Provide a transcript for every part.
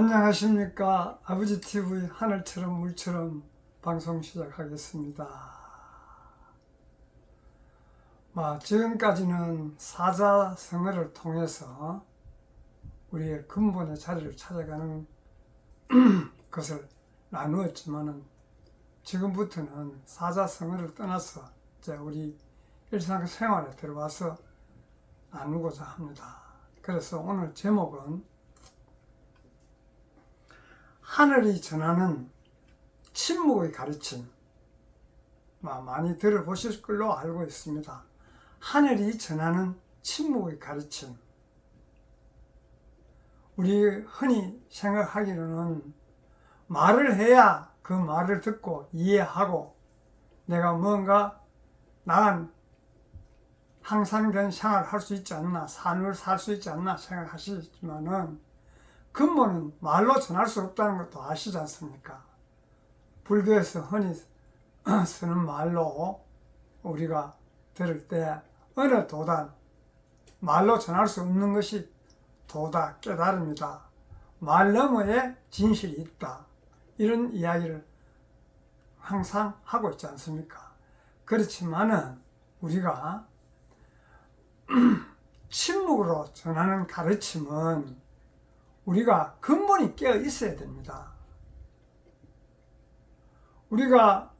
안녕하십니까. 아버지TV 하늘처럼 물처럼 방송 시작하겠습니다. 지금까지는 사자성어를 통해서 우리의 근본의 자리를 찾아가는 것을 나누었지만은 지금부터는 사자성어를 떠나서 이제 우리 일상생활에 들어와서 나누고자 합니다. 그래서 오늘 제목은 하늘이 전하는 침묵의 가르침, 많이 들어보실 걸로 알고 있습니다. 하늘이 전하는 침묵의 가르침. 우리 흔히 생각하기로는 말을 해야 그 말을 듣고 이해하고 내가 뭔가 나은 향상된 생활을 할 수 있지 않나, 삶을 살 수 있지 않나 생각하시지만은 근본은 말로 전할 수 없다는 것도 아시지 않습니까? 불교에서 흔히 쓰는 말로 우리가 들을 때 어느 도단, 말로 전할 수 없는 것이 도다, 깨달음이다. 말 너머에 진실이 있다. 이런 이야기를 항상 하고 있지 않습니까? 그렇지만은 우리가 침묵으로 전하는 가르침은 우리가 근본이 깨어 있어야 됩니다. 우리가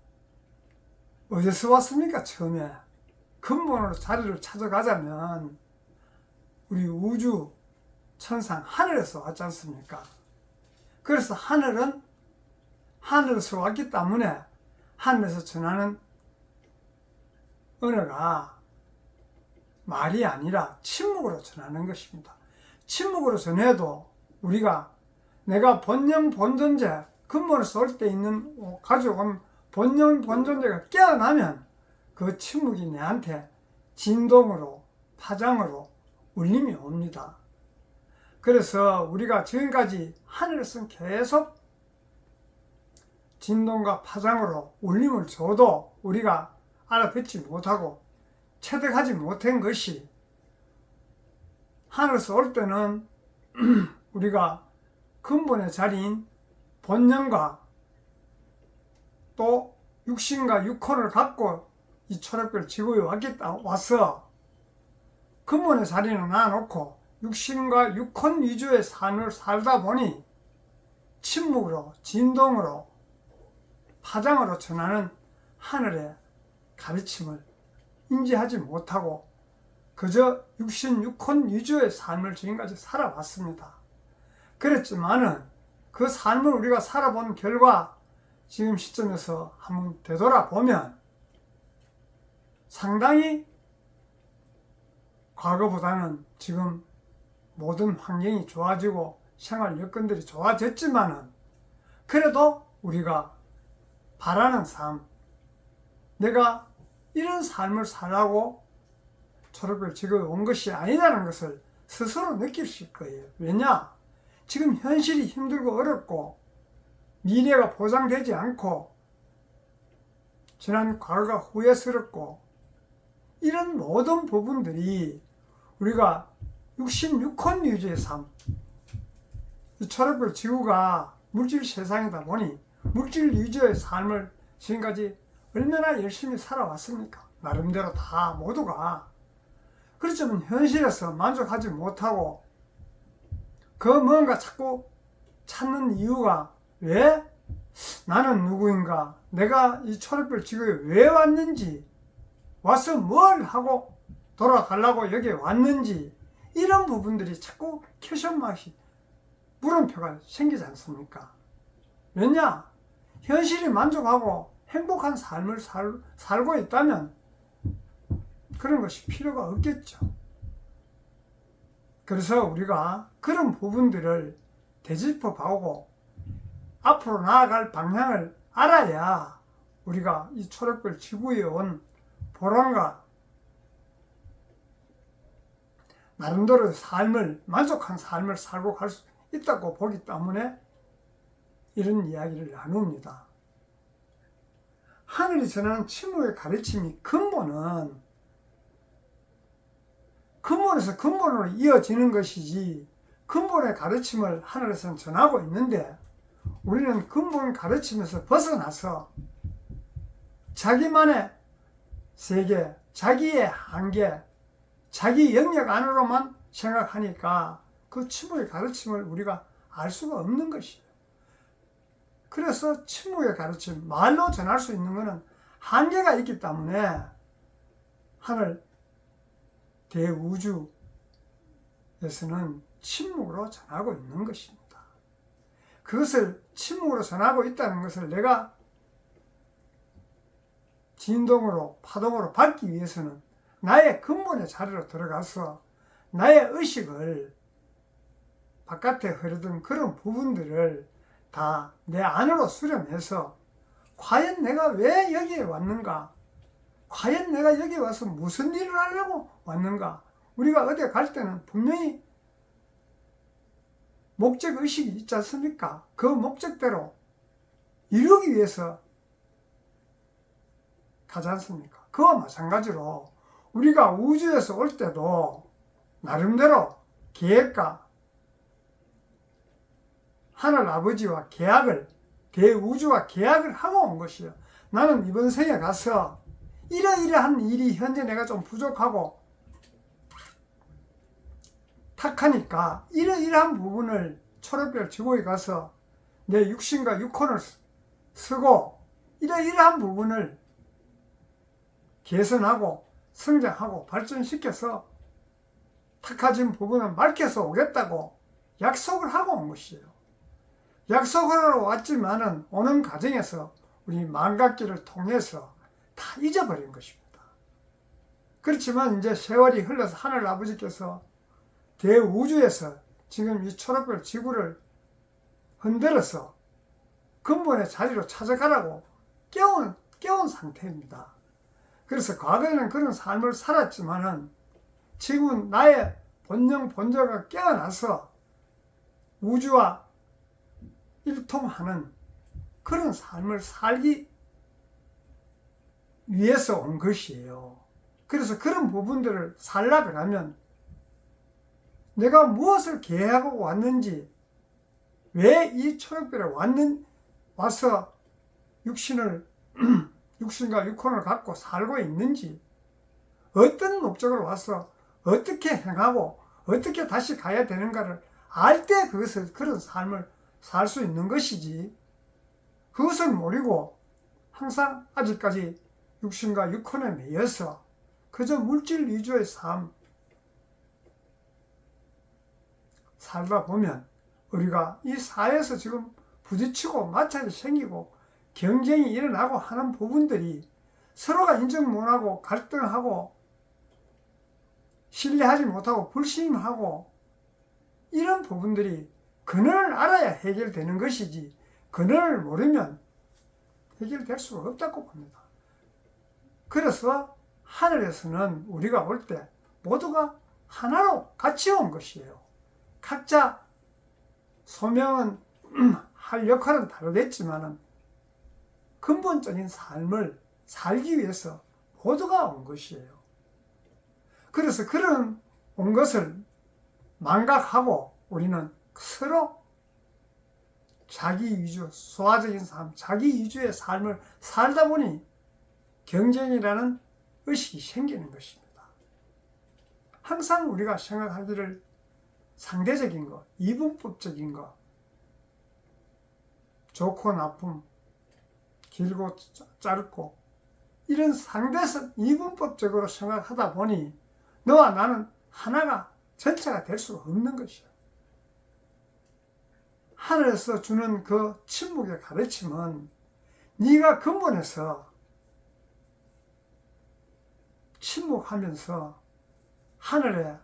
어디서 왔습니까? 처음에 근본으로 자리를 찾아가자면 우리 우주, 천상, 하늘에서 왔지 않습니까? 그래서 하늘은 하늘에서 왔기 때문에 하늘에서 전하는 언어가 말이 아니라 침묵으로 전하는 것입니다. 침묵으로 전해도 우리가 내가 본영 본존재, 근본에서 올 때 있는 가져온 본영 본존재가 깨어나면 그 침묵이 내한테 진동으로, 파장으로 울림이 옵니다. 그래서 우리가 지금까지 하늘에서는 계속 진동과 파장으로 울림을 줘도 우리가 알아듣지 못하고 체득하지 못한 것이 하늘에서 올 때는 우리가 근본의 자리인 본영과 또 육신과 육혼을 갖고 이 초록별 지구에 와서 근본의 자리는 놔놓고 육신과 육혼 위주의 삶을 살다 보니 침묵으로, 진동으로, 파장으로 전하는 하늘의 가르침을 인지하지 못하고 그저 육신, 육혼 위주의 삶을 지금까지 살아왔습니다. 그랬지만은 그 삶을 우리가 살아본 결과 지금 시점에서 한번 되돌아보면 상당히 과거보다는 지금 모든 환경이 좋아지고 생활 여건들이 좋아졌지만은 그래도 우리가 바라는 삶, 내가 이런 삶을 살라고 초록별 지구에 온 것이 아니라는 것을 스스로 느끼실 거예요. 왜냐? 지금 현실이 힘들고 어렵고 미래가 보장되지 않고 지난 과거가 후회스럽고 이런 모든 부분들이 우리가 66혼 위주의 삶, 이 초록별 지구가 물질 세상이다 보니 물질 위주의 삶을 지금까지 얼마나 열심히 살아왔습니까? 나름대로 다 모두가. 그렇지만 현실에서 만족하지 못하고 그 뭔가 자꾸 찾는 이유가 왜 나는 누구인가, 내가 이 초록별 지구에 왜 왔는지, 와서 뭘 하고 돌아가려고 여기에 왔는지, 이런 부분들이 자꾸 퀘션마크이, 물음표가 생기지 않습니까? 왜냐? 현실이 만족하고 행복한 삶을 살고 있다면 그런 것이 필요가 없겠죠. 그래서 우리가 그런 부분들을 되짚어 보고 앞으로 나아갈 방향을 알아야 우리가 이 초록별 지구에 온 보람과 나름대로의 삶을, 만족한 삶을 살고 갈 수 있다고 보기 때문에 이런 이야기를 나눕니다. 하늘이 전하는 침묵의 가르침이 근본에서 근본으로 이어지는 것이지 근본의 가르침을 하늘에서는 전하고 있는데 우리는 근본 가르침에서 벗어나서 자기만의 세계, 자기의 한계, 자기 영역 안으로만 생각하니까 그 침묵의 가르침을 우리가 알 수가 없는 것이에요. 그래서 침묵의 가르침, 말로 전할 수 있는 것은 한계가 있기 때문에 하늘 대우주에서는 침묵으로 전하고 있는 것입니다. 그것을 침묵으로 전하고 있다는 것을 내가 진동으로 파동으로 받기 위해서는 나의 근본의 자리로 들어가서 나의 의식을 바깥에 흐르던 그런 부분들을 다 내 안으로 수렴해서 과연 내가 왜 여기에 왔는가? 과연 내가 여기 와서 무슨 일을 하려고 왔는가? 우리가 어디 갈 때는 분명히 목적의식이 있지 않습니까? 그 목적대로 이루기 위해서 가지 않습니까? 그와 마찬가지로 우리가 우주에서 올 때도 나름대로 계획과 하늘 아버지와 계약을, 대우주와 계약을 하고 온 것이요. 나는 이번 생에 가서 이러이러한 일이 현재 내가 좀 부족하고 탁하니까 이러이러한 부분을 초록별 지구에 가서 내 육신과 육혼을 쓰고 이러이러한 부분을 개선하고 성장하고 발전시켜서 탁해진 부분을 맑혀서 오겠다고 약속을 하고 온 것이에요. 약속하러 왔지만은 오는 과정에서 우리 망각기를 통해서 다 잊어버린 것입니다. 그렇지만 이제 세월이 흘러서 하늘 아버지께서 대우주에서 지금 이 초록별 지구를 흔들어서 근본의 자리로 찾아가라고 깨운 상태입니다. 그래서 과거에는 그런 삶을 살았지만은 지금은 나의 본능, 본자가 깨어나서 우주와 일통하는 그런 삶을 살기 위해서 온 것이에요. 그래서 그런 부분들을 살려고 하면 내가 무엇을 계획하고 왔는지, 왜 이 초록별에 와서 육신과 육혼을 갖고 살고 있는지, 어떤 목적으로 와서 어떻게 행하고 어떻게 다시 가야 되는가를 알 때 그런 삶을 살 수 있는 것이지, 그것을 모르고 항상 아직까지 육신과 육혼에 매여서 그저 물질 위주의 삶 살다 보면 우리가 이 사회에서 지금 부딪히고 마찰이 생기고 경쟁이 일어나고 하는 부분들이 서로가 인정 못하고 갈등하고 신뢰하지 못하고 불신하고 이런 부분들이 근원을 알아야 해결되는 것이지, 근원을 모르면 해결될 수가 없다고 봅니다. 그래서 하늘에서는 우리가 올 때 모두가 하나로 같이 온 것이에요. 각자 소명은 할 역할은 다르겠지만 근본적인 삶을 살기 위해서 모두가 온 것이에요. 그래서 그런 온 것을 망각하고 우리는 서로 자기 위주, 소화적인 삶, 자기 위주의 삶을 살다 보니 경쟁이라는 의식이 생기는 것입니다. 항상 우리가 생각하기를 상대적인 것, 이분법적인 것, 좋고 나쁨, 길고 짧고 이런 상대성, 이분법적으로 생각하다 보니 너와 나는 하나가 전체가 될 수가 없는 것이야. 하늘에서 주는 그 침묵의 가르침은 네가 근본에서 침묵하면서 하늘의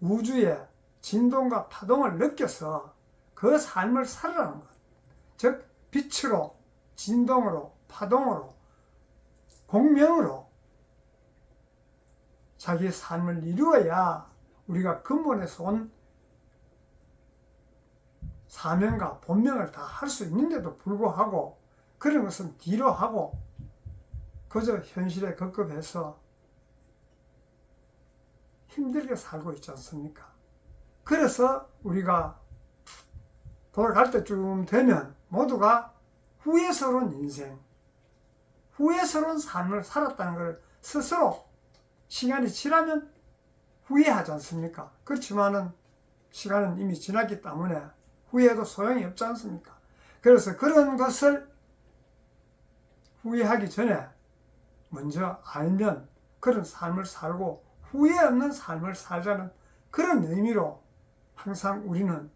우주의 진동과 파동을 느껴서 그 삶을 살아가는 것. 즉 빛으로, 진동으로, 파동으로, 공명으로 자기의 삶을 이루어야 우리가 근본에서 온 사명과 본명을 다 할 수 있는데도 불구하고 그런 것은 뒤로 하고 그저 현실에 급급해서 힘들게 살고 있지 않습니까? 그래서 우리가 돌아갈 때쯤 되면 모두가 후회스러운 인생, 후회스러운 삶을 살았다는 걸 스스로 시간이 지나면 후회하지 않습니까? 그렇지만은 시간은 이미 지났기 때문에 후회해도 소용이 없지 않습니까? 그래서 그런 것을 후회하기 전에 먼저 알면 그런 삶을 살고 후회 없는 삶을 살자는 그런 의미로 항상 우리는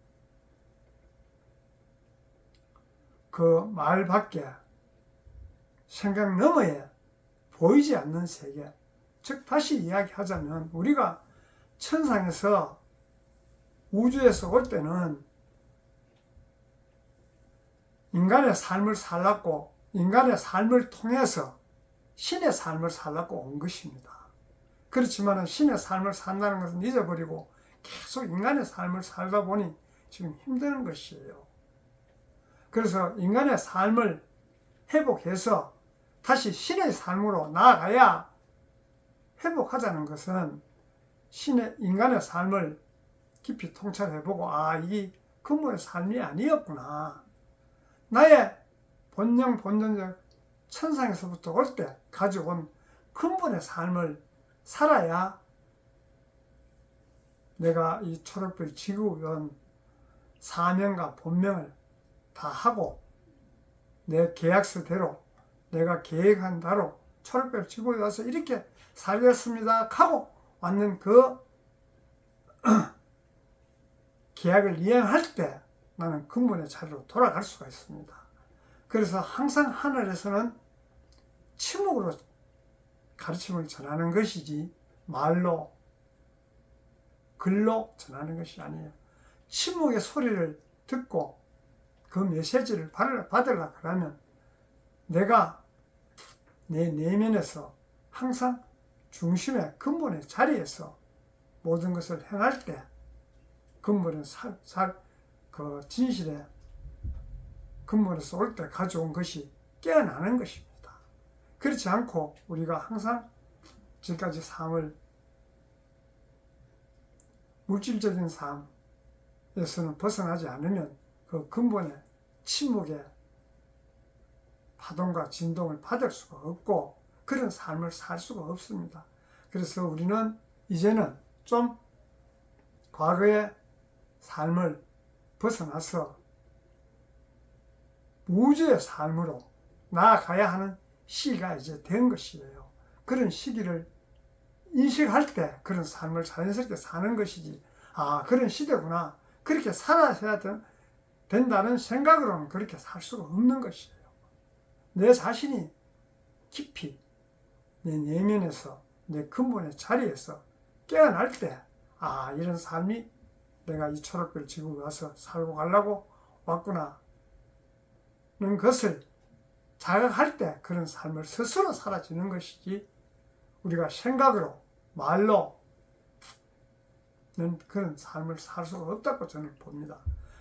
그 말 밖에 생각 너머에 보이지 않는 세계, 즉 다시 이야기하자면 우리가 천상에서 우주에서 올 때는 인간의 삶을 살았고 인간의 삶을 통해서 신의 삶을 살았고 온 것입니다. 그렇지만 신의 삶을 산다는 것은 잊어버리고 계속 인간의 삶을 살다 보니 지금 힘드는 것이에요. 그래서 인간의 삶을 회복해서 다시 신의 삶으로 나아가야 회복하자는 것은 인간의 삶을 깊이 통찰해보고 이게 근본의 삶이 아니었구나. 나의 본능적 천상에서부터 올 때 가져온 근본의 삶을 살아야 내가 이 초록별 지구온 사명과 본명을 다 하고 내 계약서대로 내가 계획한 대로 초록별 지구에 와서 이렇게 살겠습니다 하고 왔는 그 계약을 이행할 때 나는 근본의 자리로 돌아갈 수가 있습니다. 그래서 항상 하늘에서는 침묵으로 가르침을 전하는 것이지 말로 글로 전하는 것이 아니에요. 침묵의 소리를 듣고 그 메시지를 받으려고 하면 내가 내 내면에서 항상 중심의 근본의 자리에서 모든 것을 행할 때 근본의 그 진실의 근본에서 올 때 가져온 것이 깨어나는 것입니다. 그렇지 않고 우리가 항상 지금까지 삶을 물질적인 삶에서는 벗어나지 않으면 그 근본의 침묵의 파동과 진동을 받을 수가 없고 그런 삶을 살 수가 없습니다. 그래서 우리는 이제는 좀 과거의 삶을 벗어나서 우주의 삶으로 나아가야 하는 시기가 이제 된 것이에요. 그런 시기를 인식할 때 그런 삶을 자연스럽게 사는 것이지 그런 시대구나 그렇게 살아야 된다는 생각으로는 그렇게 살 수가 없는 것이에요. 내 자신이 깊이 내 내면에서 내 근본의 자리에서 깨어날 때 이런 삶이 내가 이 초록별 지구에 와서 살고 가려고 왔구나 는 것을 자각할 때 그런 삶을 스스로 살아지는 것이지 우리가 생각으로 말로 그런 삶을 살 수가 없다고 저는 봅니다.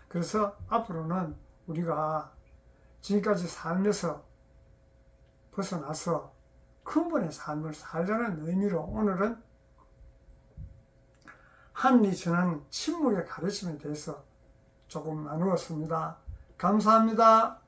그래서 앞으로는 우리가 지금까지 살면서 벗어나서 근본의 삶을 살자는 의미로 오늘은 하늘이 전하는 침묵의 가르침에 대해서 조금 나누었습니다. 감사합니다.